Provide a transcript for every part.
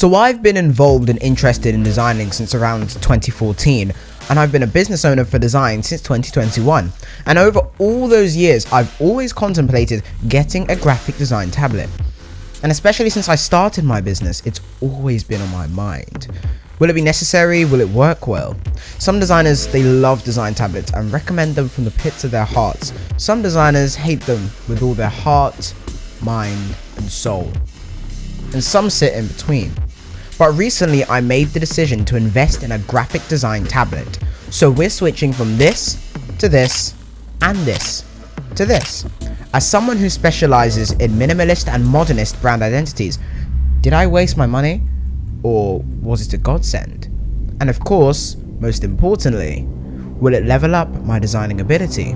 So I've been involved and interested in designing since around 2014, and I've been a business owner for design since 2021. And over all those years, I've always contemplated getting a graphic design tablet. And especially since I started my business, it's always been on my mind. Will it be necessary? Will it work well? Some designers, they love design tablets and recommend them from the pits of their hearts. Some designers hate them with all their heart, mind, and soul. And some sit in between. But recently I made the decision to invest in a graphic design tablet. So we're switching from this to this and this to this. As someone who specializes in minimalist and modernist brand identities, did I waste my money? Or was it a godsend? And of course, most importantly, will it level up my designing ability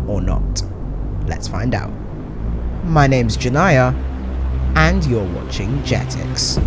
or not? Let's find out. My name's Janaya, and you're watching Jetix.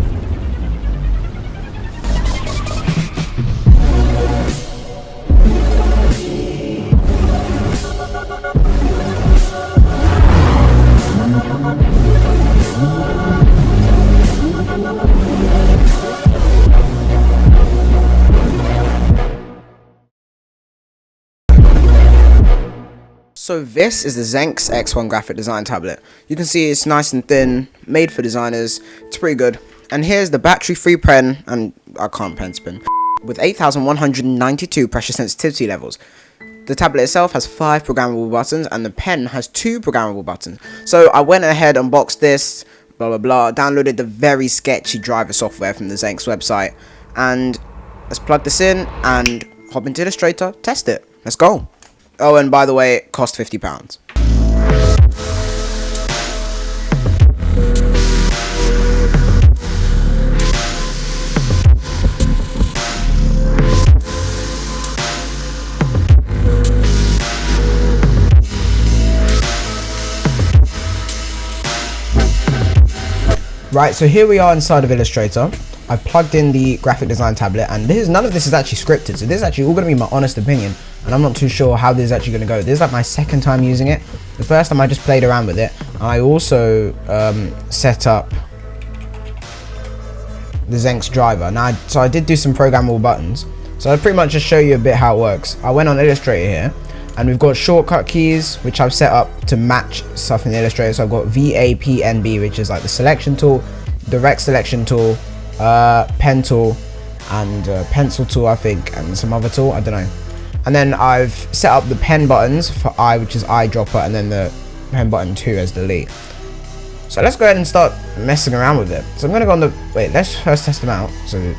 So this is the Zenx X1 graphic design tablet. You can see it's nice and thin, made for designers, it's pretty good. And here's the battery-free pen, and I can't pen spin, with 8,192 pressure sensitivity levels. The tablet itself has 5 programmable buttons, and the pen has 2 programmable buttons. So I went ahead, unboxed this, blah blah blah, downloaded the very sketchy driver software from the Zenx website, and let's plug this in and hop into Illustrator, test it. Let's go. Oh, and by the way, it cost £50. Right, so here we are inside of Illustrator. I've plugged in the graphic design tablet, and none of this is actually scripted, so this is actually all going to be my honest opinion, and I'm not too sure how this is actually going to go. This is like my second time using it. The first time I just played around with it. I also set up the Zenx driver. Now, so I did do some programmable buttons, so I'll pretty much just show you a bit how it works. I went on Illustrator here, and we've got shortcut keys, which I've set up to match stuff in Illustrator. So I've got VAPNB, which is like the selection tool, direct selection tool, pen tool, and pencil tool, I think, and some other tool, I don't know. And then I've set up the pen buttons for I, which is eyedropper, and then the pen button 2 as delete. So let's go ahead and start messing around with it. So I'm going to go on the, let's first test them out. So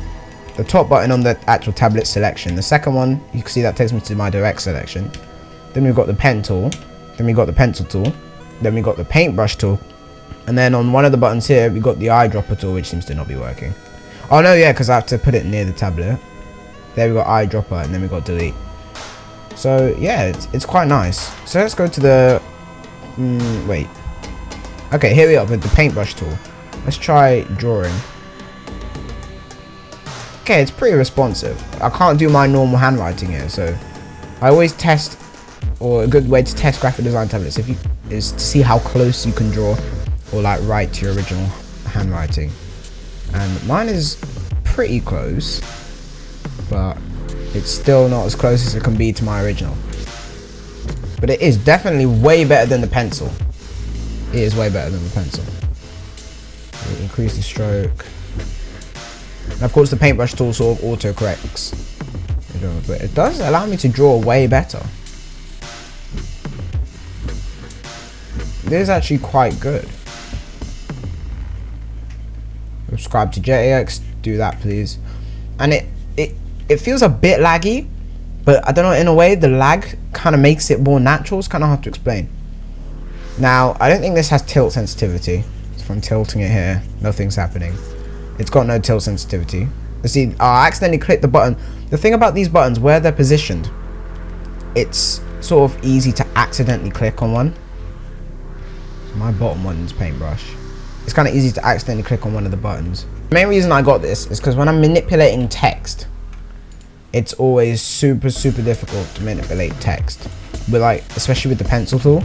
the top button on the actual tablet selection. The second one, you can see that takes me to my direct selection. Then we've got the pen tool. Then we've got the pencil tool. Then we've got the paintbrush tool. And then on one of the buttons here, we've got the eyedropper tool, which seems to not be working. Oh no, yeah, because I have to put it near the tablet. There we got eyedropper, and then we got delete. So yeah, it's quite nice. So let's go to the okay, here we are with the paintbrush tool. Let's try drawing. Okay, it's pretty responsive. I can't do my normal handwriting here, so I always test, or a good way to test graphic design tablets is to see how close you can draw or like write to your original handwriting. And mine is pretty close, but it's still not as close as it can be to my original. But it is definitely way better than the pencil. It is way better than the pencil. We'll increase the stroke. And of course the paintbrush tool sort of auto corrects. But it does allow me to draw way better. This is actually quite good. Subscribe to Jetix, do that please. And it feels a bit laggy, but I don't know, in a way the lag kind of makes it more natural. It's kind of hard to explain. Now, I don't think this has tilt sensitivity. So if I'm tilting it here, nothing's happening. It's got no tilt sensitivity. You see, I accidentally clicked the button. The thing about these buttons, where they're positioned, it's sort of easy to accidentally click on one. So my bottom one is paintbrush. It's kind of easy to accidentally click on one of the buttons. The main reason I got this is because when I'm manipulating text, it's always super difficult to manipulate text, with especially with the pencil tool.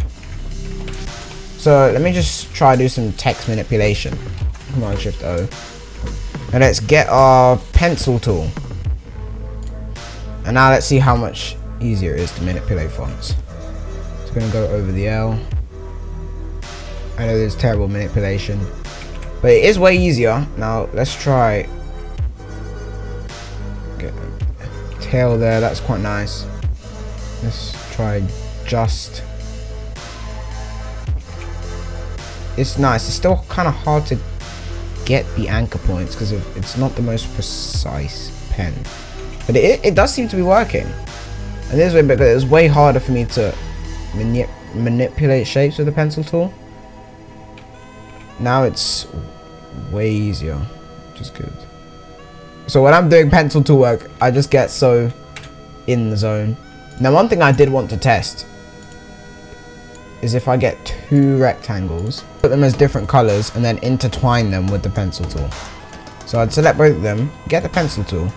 So let me just try to do some text manipulation. Command Shift O. And let's get our pencil tool. And now let's see how much easier it is to manipulate fonts. It's gonna go over the L. I know there's terrible manipulation, but it is way easier. Now let's try get a tail there. That's quite nice. Let's try just. It's nice. It's still kind of hard to get the anchor points because it's not the most precise pen, but it does seem to be working. And this way, because it was way harder for me to manipulate shapes with the pencil tool. Now it's way easier, which is good. So when I'm doing pencil tool work, I just get so in the zone. Now one thing I did want to test is if I get 2 rectangles, put them as different colors, and then intertwine them with the pencil tool. So I'd select both of them, get the pencil tool,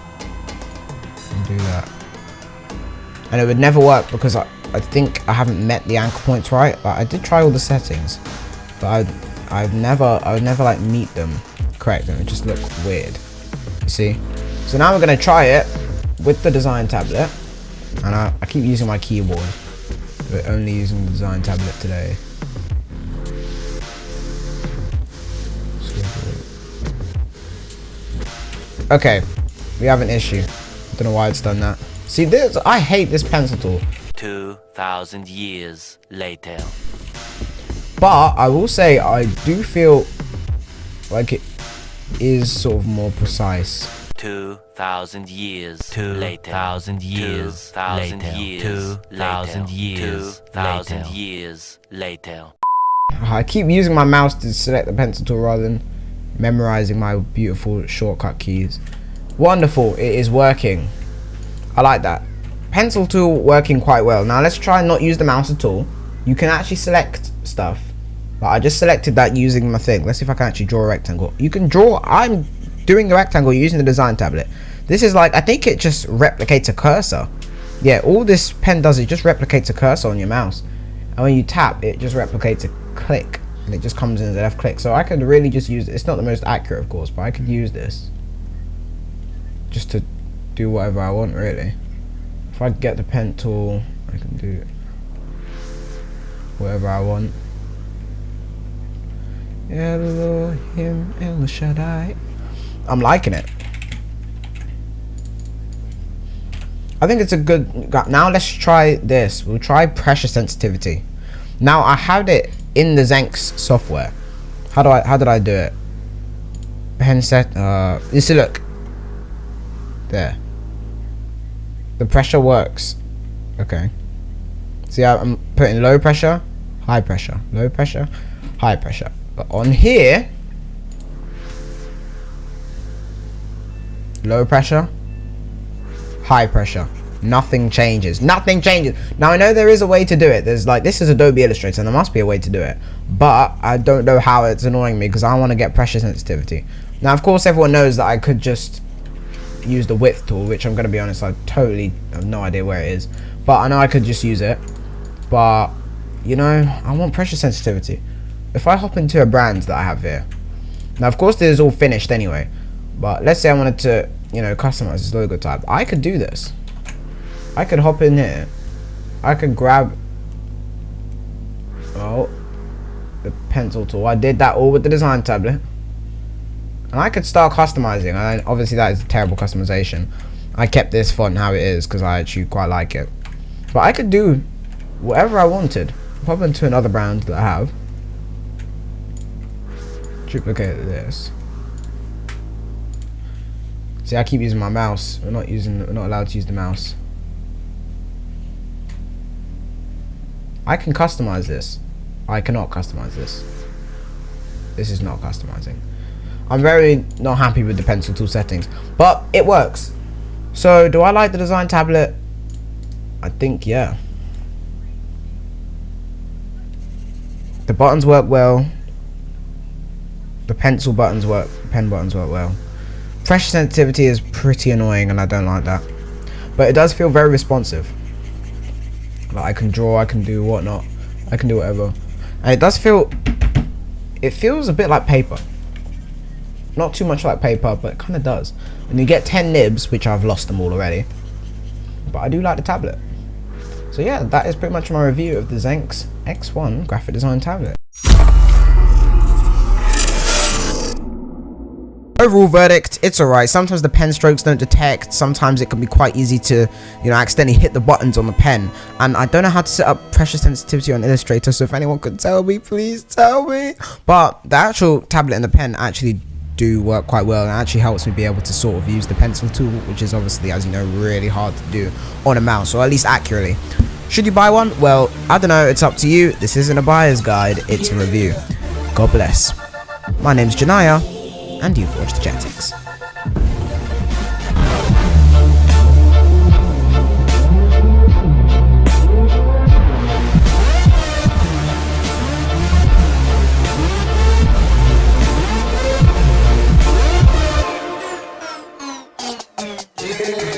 and do that. And it would never work because I think I haven't met the anchor points right. Like, I did try all the settings, but I would never like meet them correct, and it just look weird. You see? So now we're gonna try it with the design tablet, and I keep using my keyboard, but only using the design tablet today. Okay, we have an issue. Don't know why it's done that. See this? I hate this pencil tool. 2,000 years later. But I will say I do feel like it is sort of more precise. 2,000 years later. 2,000 years later. 2,000 years 2,000 years later. I keep using my mouse to select the pencil tool rather than memorizing my beautiful shortcut keys. Wonderful, it is working. I like that. Pencil tool working quite well. Now let's try and not use the mouse at all. You can actually select stuff. But I just selected that using my thing. Let's see if I can actually draw a rectangle. You can draw. I'm doing the rectangle using the design tablet. This is like, I think it just replicates a cursor. Yeah, all this pen does is just replicates a cursor on your mouse. And when you tap, it just replicates a click. And it just comes in as a left click. So I could really just use it. It's not the most accurate, of course, but I could use this just to do whatever I want, really. If I get the pen tool, I can do whatever I want. Elohim El Shaddai. I'm liking it. I think it's a good. Now let's try this. We'll try pressure sensitivity. Now I had it in the Zenx software. How did I do it? Pen set. You see, look there. The pressure works. Okay. See, I'm putting low pressure, high pressure, low pressure, high pressure. But on here, low pressure, high pressure. Nothing changes. Nothing changes. Now I know there is a way to do it. There's like, this is Adobe Illustrator, and there must be a way to do it. But I don't know how. It's annoying me because I want to get pressure sensitivity. Now, of course, everyone knows that I could just use the width tool, which I'm going to be honest, I totally have no idea where it is. But I know I could just use it. But, you know, I want pressure sensitivity. If I hop into a brand that I have here. Now, of course, this is all finished anyway. But let's say I wanted to, you know, customize this logo type. I could do this. I could hop in here. I could grab, oh, the pencil tool. I did that all with the design tablet. And I could start customizing. And obviously that is a terrible customization. I kept this font how it is because I actually quite like it. But I could do whatever I wanted. Pop into another brand that I have. Duplicate this. See, I keep using my mouse. We're not allowed to use the mouse. I can customize this. I cannot customize this. This is not customizing. I'm very not happy with the pencil tool settings, but it works. So do I like the design tablet? I think yeah. The buttons work well. The pencil buttons work, pen buttons work well. Pressure sensitivity is pretty annoying and I don't like that. But it does feel very responsive. Like I can draw, I can do whatnot. I can do whatever. And it does feel, it feels a bit like paper. Not too much like paper, but it kind of does. And you get 10 nibs, which I've lost them all already. But I do like the tablet. So yeah, that is pretty much my review of the Zenx X1 graphic design tablet. Overall verdict, it's alright. Sometimes the pen strokes don't detect, sometimes it can be quite easy to, you know, accidentally hit the buttons on the pen. And I don't know how to set up pressure sensitivity on Illustrator, so if anyone could tell me, please tell me. But the actual tablet and the pen actually do work quite well, and it actually helps me be able to sort of use the pencil tool, which is obviously, as you know, really hard to do on a mouse, or at least accurately. Should you buy one? Well, I don't know, it's up to you. This isn't a buyer's guide, it's a review. God bless. My name's Janaya, and you've watched Jetix. Yeah.